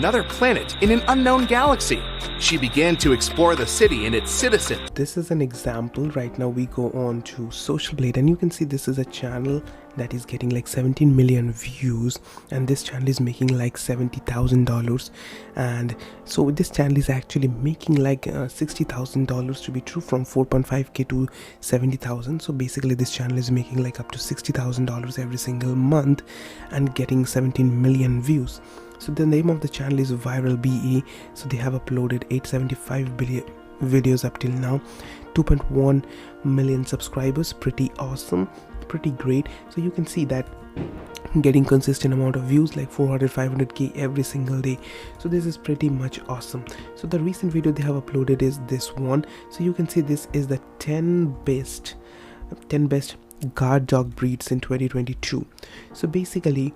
another planet in an unknown galaxy. She began to explore the city and its citizens. This is an example. Right now we go on to Social Blade, and you can see this is a channel that is getting like 17 million views, and this channel is making like $70,000, and so this channel is actually making like $60,000 to be true, from 4.5k to 70,000. So basically this channel is making like up to $60,000 every single month and getting 17 million views. So the name of the channel is Viral BE. So they have uploaded 875 billion videos up till now, 2.1 million subscribers. Pretty awesome, pretty great. So you can see that getting consistent amount of views, like 400-500k every single day. So this is pretty much awesome. So the recent video they have uploaded is this one. So you can see this is the 10 best guard dog breeds in 2022. So basically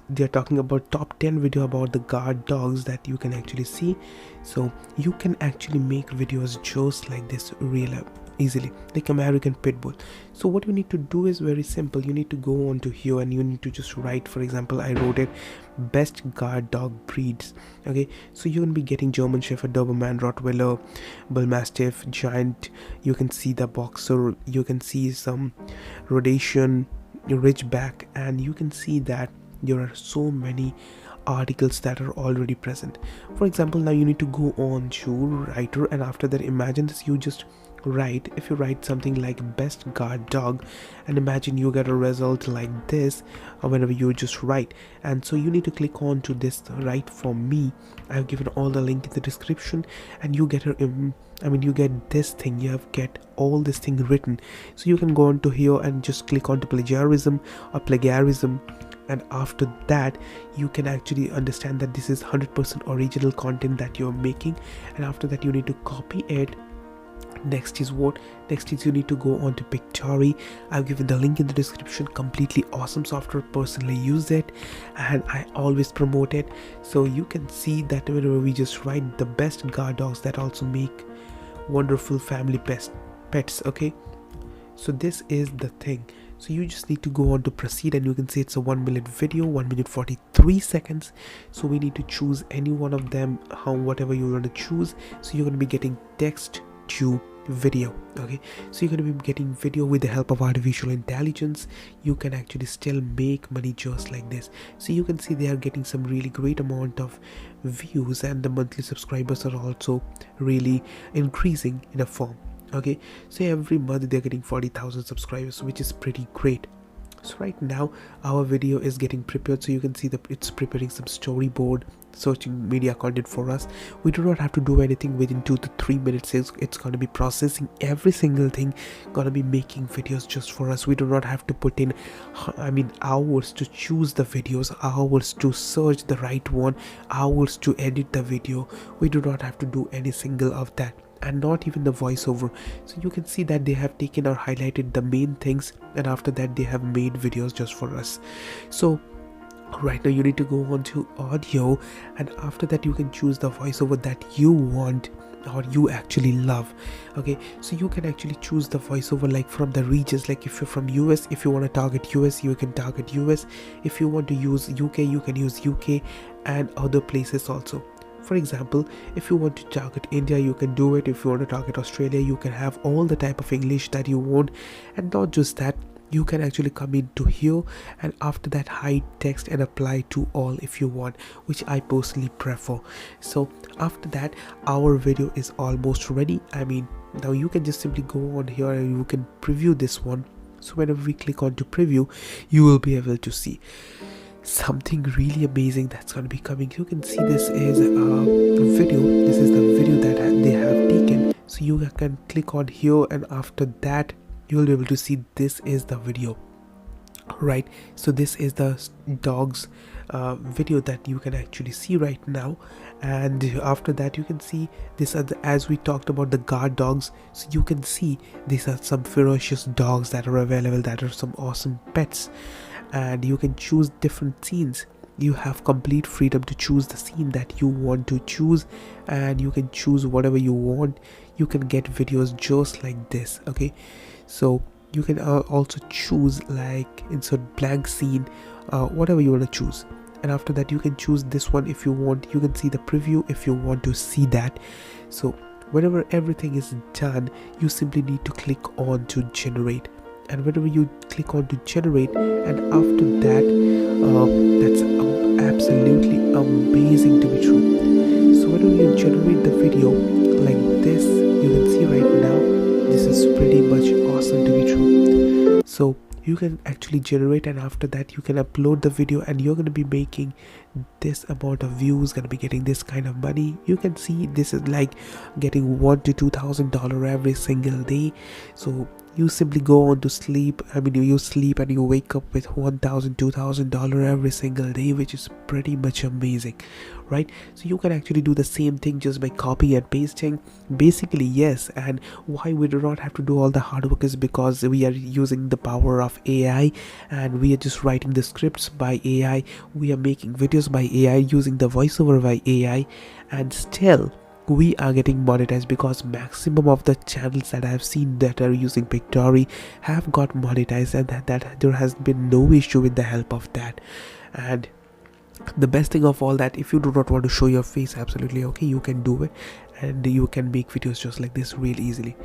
they're talking about top 10 video about the guard dogs that you can actually see. So you can actually make videos just like this real easily, like American Pit Bull. So what you need to do is very simple. You need to go on to here and you need to just write, for example, I wrote it best guard dog breeds. Okay, so you're gonna be getting German Shepherd, Doberman, Rottweiler, Bull Mastiff, Giant. You can see the Boxer, you can see some Rhodesian, Ridgeback, and you can see that there are so many articles that are already present. For example, now you need to go on to writer, and after that, imagine this, you just write, if you write something like best guard dog, and imagine you get a result like this whenever you just write. And so you need to click on to this write for me. I've given all the link in the description, and you get you get this thing, you have get all this thing written. So you can go on to here and just click on to plagiarism, and after that you can actually understand that this is 100% original content that you're making. And after that you need to copy it. Next is you need to go on to Pictory. I've given the link in the description. Completely awesome software, personally use it and I always promote it. So you can see that whenever we just write the best guard dogs that also make wonderful family pets. Okay, so this is the thing. So you just need to go on to proceed, and you can see it's a 1 minute video, 1 minute 43 seconds. So we need to choose any one of them, whatever you want to choose. So you're going to be getting text to video. Okay, so you're going to be getting video with the help of artificial intelligence. You can actually still make money just like this. So you can see they are getting some really great amount of views, and the monthly subscribers are also really increasing in a form. Okay, so every month they're getting 40,000 subscribers, which is pretty great. So right now our video is getting prepared. So you can see that it's preparing some storyboard, searching media content for us. We do not have to do anything within 2 to 3 minutes. It's going to be processing every single thing, going to be making videos just for us. We do not have to put in hours to choose the videos, hours to search the right one, hours to edit the video. We do not have to do any single of that, and not even the voiceover. So you can see that they have taken or highlighted the main things, and after that they have made videos just for us. So right now you need to go on to audio, and after that you can choose the voiceover that you want or you actually love. Okay, so you can actually choose the voiceover like from the regions, like if you're from US, if you want to target US, you can target US. If you want to use UK, you can use UK and other places also. For example, if you want to target India, you can do it. If you want to target Australia, you can have all the type of English that you want. And not just that, you can actually come into here and after that hide text and apply to all if you want, which I personally prefer. So after that, our video is almost ready. Now you can just simply go on here and you can preview this one. So whenever we click on to preview, you will be able to see something really amazing that's going to be coming. You can see this is a video. This is the video that they have taken. So you can click on here, and after that you will be able to see this is the video, right? So this is the dogs video that you can actually see right now. And after that you can see this are as we talked about the guard dogs. So you can see these are some ferocious dogs that are available, that are some awesome pets, and you can choose different scenes. You have complete freedom to choose the scene that you want to choose, and you can choose whatever you want. You can get videos just like this. Okay, so you can also choose like insert blank scene, whatever you want to choose. and after that you can choose this one if you want. You can see the preview if you want to see that. So whenever everything is done, you simply need to click on to generate, and whenever you click on to generate, and after that that's absolutely amazing to be true. So whenever you generate the video like this, you can see right now this is pretty much awesome to be true. So you can actually generate, and after that you can upload the video, and you're going to be making this amount of views, going to be getting this kind of money. You can see this is like getting $1,000 to $2,000 every single day. So you simply go on to sleep, you sleep and you wake up with $1,000 $2,000 every single day, which is pretty much amazing, right? So you can actually do the same thing just by copying and pasting, basically. Yes. And why we do not have to do all the hard work is because we are using the power of AI, and we are just writing the scripts by AI, we are making videos by AI, using the voiceover by AI, and still we are getting monetized, because maximum of the channels that I have seen that are using Pictory have got monetized, and that there has been no issue with the help of that. And the best thing of all that, if you do not want to show your face, absolutely okay, you can do it, and you can make videos just like this real easily.